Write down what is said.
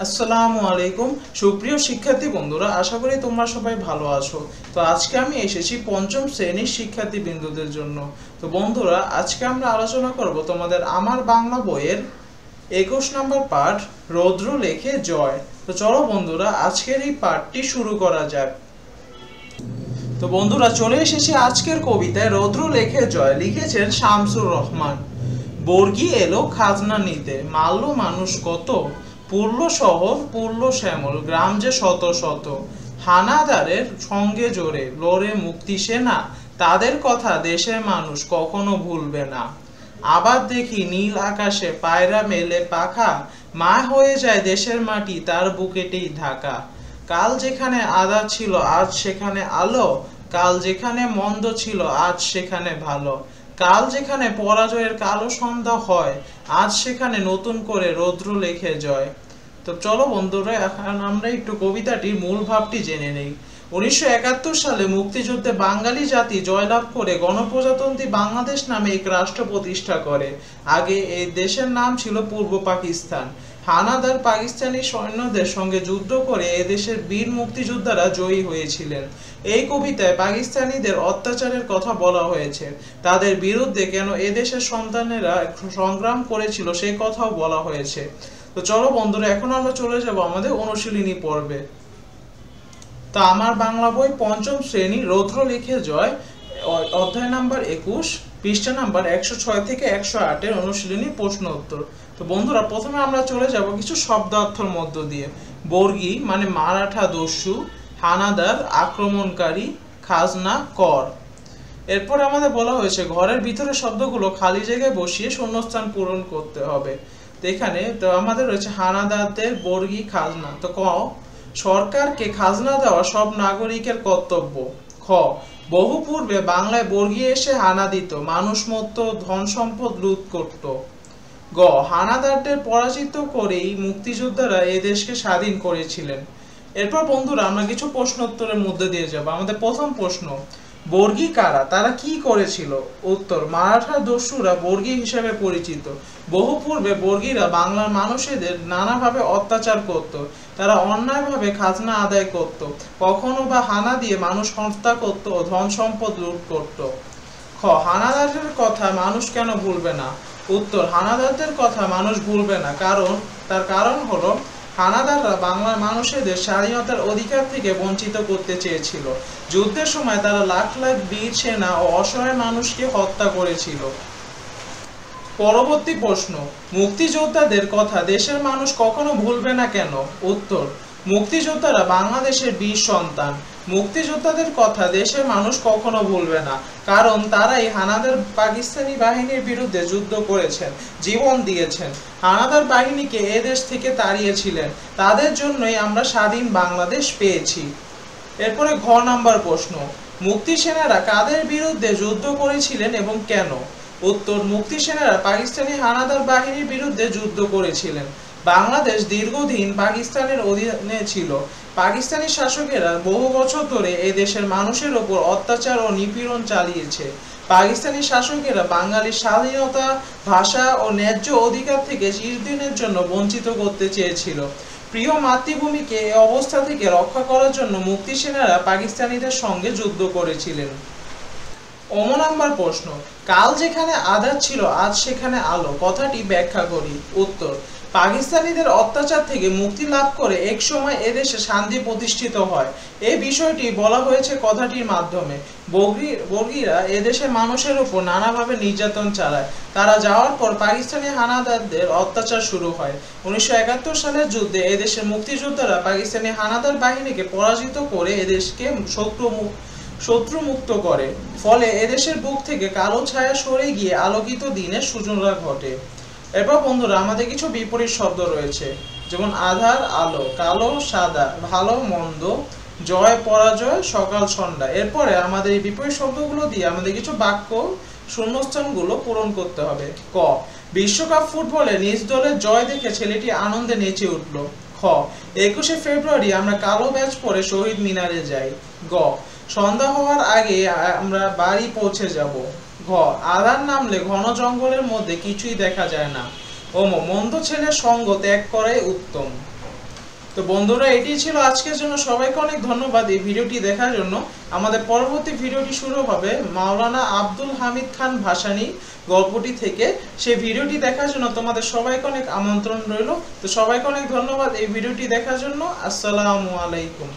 আসসালামু আলাইকুম সুপ্রিয় শিক্ষার্থী বন্ধুরা, আশা করি তোমরা সবাই ভালো আছো। তো আজকে আমি এসেছি পঞ্চম শ্রেণীর শিক্ষার্থী বিন্দুদের জন্য। তো বন্ধুরা, আজকে আমরা আলোচনা করব তোমাদের আমার বাংলা বইয়ের 21 নম্বর পাঠ রৌদ্র লেখে জয়। তো চলো বন্ধুরা, আজকের এই পাঠটি শুরু করা যাক। তো বন্ধুরা, চলে এসেছি আজকের কবিতায় রৌদ্র লেখে জয়। লিখেছেন শামসুর রহমান। বর্গি এলো খাজনা নিতে, মারল মানুষ কত, পুরল শহর পুরল শ্যামল, গ্রাম যে শত শত, হানাদারের সঙ্গে জোরে লড়ে মুক্তি সেনা, তাদের কথা দেশের মানুষ কখনো ভুলবে না। আবার দেখি নীল আকাশে পায়রা মেলে পাখা, মা হয়ে যায় দেশের মাটি তার বুকেটেই ঢাকা। কাল যেখানে আঁধার ছিল আজ সেখানে আলো, কাল যেখানে মন্দ ছিল আজ সেখানে ভালো, কাল যেখানে পরাজয়ের কালো সন্ধ্যা হয় আজ সেখানে নতুন করে রৌদ্র লেখে জয়। তো চলো বন্ধুরা, এখন আমরা একটু কবিতাটির মূল ভাবটি জেনে নেই। 1971 সালে মুক্তিযুদ্ধে বাঙালি জাতি জয়লাভ করে গণপ্রজাতন্ত্রী বাংলাদেশ নামে এক রাষ্ট্র প্রতিষ্ঠা করে। আগে এই দেশের নাম ছিল পূর্ব পাকিস্তান। হানাদার পাকিস্তানি সৈন্যদের সঙ্গে যুদ্ধ করে এদেশের বীর মুক্তিযোদ্ধারা জয়ী হয়েছিলেন। এই কবিতায় পাকিস্তানিদের অত্যাচারের কথা বলা হয়েছে। তাদের বিরুদ্ধে কেন এদেশের সন্তানেরা সংগ্রাম করেছিল সেই কথাও বলা হয়েছে। তো চলো বন্ধুরা, এখন আমরা চলে যাব আমাদের অনুশীলনী পর্বে। তো আমার বাংলা বই পঞ্চম শ্রেণী রৌদ্র লিখে জয়, অধ্যায় নাম্বার 21, পৃষ্ঠা নাম্বার 106 থেকে 108 এর অনুশীলনী প্রশ্ন উত্তর। তো বন্ধুরা, প্রথমে আমরা চলে যাব কিছু শব্দার্থর মধ্য দিয়ে। বর্গী মানে মারাঠা দস্যু, হানাদার আক্রমণকারী, খাজনা কর। এরপর আমাদের বলা হয়েছে ঘরের ভিতরে শব্দগুলো খালি জায়গায় বসিয়ে শূন্যস্থান পূরণ করতে হবে। তো এখানে তো আমাদের রয়েছে হানাদারদের বর্গী খাজনা। তো ক, সরকারকে খাজনা দেওয়া সব নাগরিকের কর্তব্য। খ, বহু পূর্বে বাংলায় বর্গী এসে হানা দিত, মানুষ মরত, ধন সম্পদ লুট করত। গ, হানাদারদের পরাজিত করেই মুক্তিযোদ্ধারা এই দেশকে স্বাধীন করেছিলেন। এরপর বন্ধুরা, আমরা কিছু প্রশ্ন উত্তরের মধ্যে দিয়ে যাব। আমাদের প্রথম প্রশ্ন, বর্গী কারা, তারা কি করেছিল? উত্তর, মারাঠা দস্যুরা বর্গী হিসেবে পরিচিত। বহু পূর্বে বর্গীরা বাংলার মানুষদের নানাভাবে অত্যাচার করত। তারা অন্যায়ভাবে খাজনা আদায় করত, কখনো বা হানা দিয়ে মানুষ হত্যা করত ও ধন সম্পদ লুট করত। খ, হানাদারদের কথা মানুষ কেন ভুলবে না? উত্তর, হানাদারদের কথা মানুষ ভুলবে না, তার কারণ হলো হানাদাররা বাংলার মানুষদের স্বাধীনতার অধিকার থেকে বঞ্চিত করতে চেয়েছিল। যুদ্ধের সময় তারা লাখ লাখ বীর সেনা ও অসহায় মানুষকে হত্যা করেছিল। পরবর্তী প্রশ্ন, মুক্তিযোদ্ধাদের কথা দেশের মানুষ কখনো ভুলবে না কেন? উত্তর, মুক্তিযোদ্ধারা বাংলাদেশের বীর সন্তান। মুক্তিযোদ্ধাদের কথা দেশের মানুষ কখনো ভুলবে না, কারণ তারাই হানাদার পাকিস্তানি বাহিনীর বিরুদ্ধে যুদ্ধ করেছেন, জীবন দিয়েছেন, হানাদার বাহিনীকে এ দেশ থেকে তাড়িয়েছিলেন। তাদের জন্যই আমরা স্বাধীন বাংলাদেশ পেয়েছি। এরপরে ঘ নাম্বার প্রশ্ন, মুক্তি সেনারা কাদের বিরুদ্ধে যুদ্ধ করেছিলেন এবং কেন? উত্তর, মুক্তি সেনারা পাকিস্তানি হানাদার বাহিনীর বিরুদ্ধে যুদ্ধ করেছিলেন। বাংলাদেশ দীর্ঘদিন পাকিস্তানের অধীনে ছিল। পাকিস্তানি শাসকেরা বহু বছর ধরে এই দেশের মানুষের ওপর অত্যাচার ও নিপীড়ন চালিয়েছে। পাকিস্তানি শাসকেরা বাঙালির স্বাধীনতা, ভাষা ও ন্যায্য অধিকার থেকে চিরদিনের জন্য বঞ্চিত করতে চেয়েছিল। প্রিয় মাতৃভূমিকে এই অবস্থা থেকে রক্ষা করার জন্য মুক্তি সেনারা পাকিস্তানিদের সঙ্গে যুদ্ধ করেছিলেন। নাম্বার প্রশ্ন, কাল যেখানে আঁধার ছিল আজ সেখানে আলো, কথাটি ব্যাখ্যা করি। উত্তর, পাকিস্তানিদের অত্যাচার থেকে মুক্তি লাভ করে এক সময় এদেশে শান্তি প্রতিষ্ঠিত হয়। এই বিষয়টি বলা হয়েছে কথাটির মাধ্যমে। বর্গীরা এদেশের মানুষের উপর নানাভাবে নির্যাতন চালায়। তারা যাওয়ার পর পাকিস্তানি হানাদারদের অত্যাচার শুরু হয়। 1971 সালের যুদ্ধে এদেশের মুক্তিযোদ্ধারা পাকিস্তানি হানাদার বাহিনীকে পরাজিত করে এদেশকে শত্রুমুক্ত করে। ফলে এদেশের বুক থেকে কালো ছায়া সরে গিয়ে আলোকিত দিনের সূচনা ঘটে। এরপর বন্ধুরা, আমাদের কিছু বিপরীত শব্দ রয়েছে, যেমন আধার আলো, কালো সাদা, ভালো মন্দ, জয় পরাজয়, সকাল সন্ধ্যা। এরপরে আমাদের এই বিপরীত শব্দগুলো দিয়ে আমাদের কিছু বাক্য শূন্যস্থানগুলো পূরণ করতে হবে। ক, বিশ্বকাপ ফুটবলে নিজ দলের জয় দেখে ছেলেটি আনন্দে নেচে উঠল। খ, 21শে ফেব্রুয়ারি আমরা কালো ব্যাজ পরে শহীদ মিনারে যাই। গ, সন্ধ্যা হওয়ার আগে আমরা বাড়ি পৌঁছে যাব। ঘ, আধার নামলে ঘন জঙ্গলের মধ্যে কিছুই দেখা যায় না। মন্দ ছেলের সঙ্গ ত্যাগ করাই উত্তম। তো বন্ধুরা, এটি ছিল আজকের জন্য। সবাইকে অনেক ধন্যবাদ এই ভিডিওটি দেখার জন্য। আমাদের পরবর্তী ভিডিওটি শুরু হবে মাওলানা আব্দুল হামিদ খান ভাসানী গল্পটি থেকে। সেই ভিডিওটি দেখার জন্য তোমাদের সবাইকে অনেক আমন্ত্রণ রইল। তো সবাইকে অনেক ধন্যবাদ এই ভিডিওটি দেখার জন্য। আসসালামু আলাইকুম।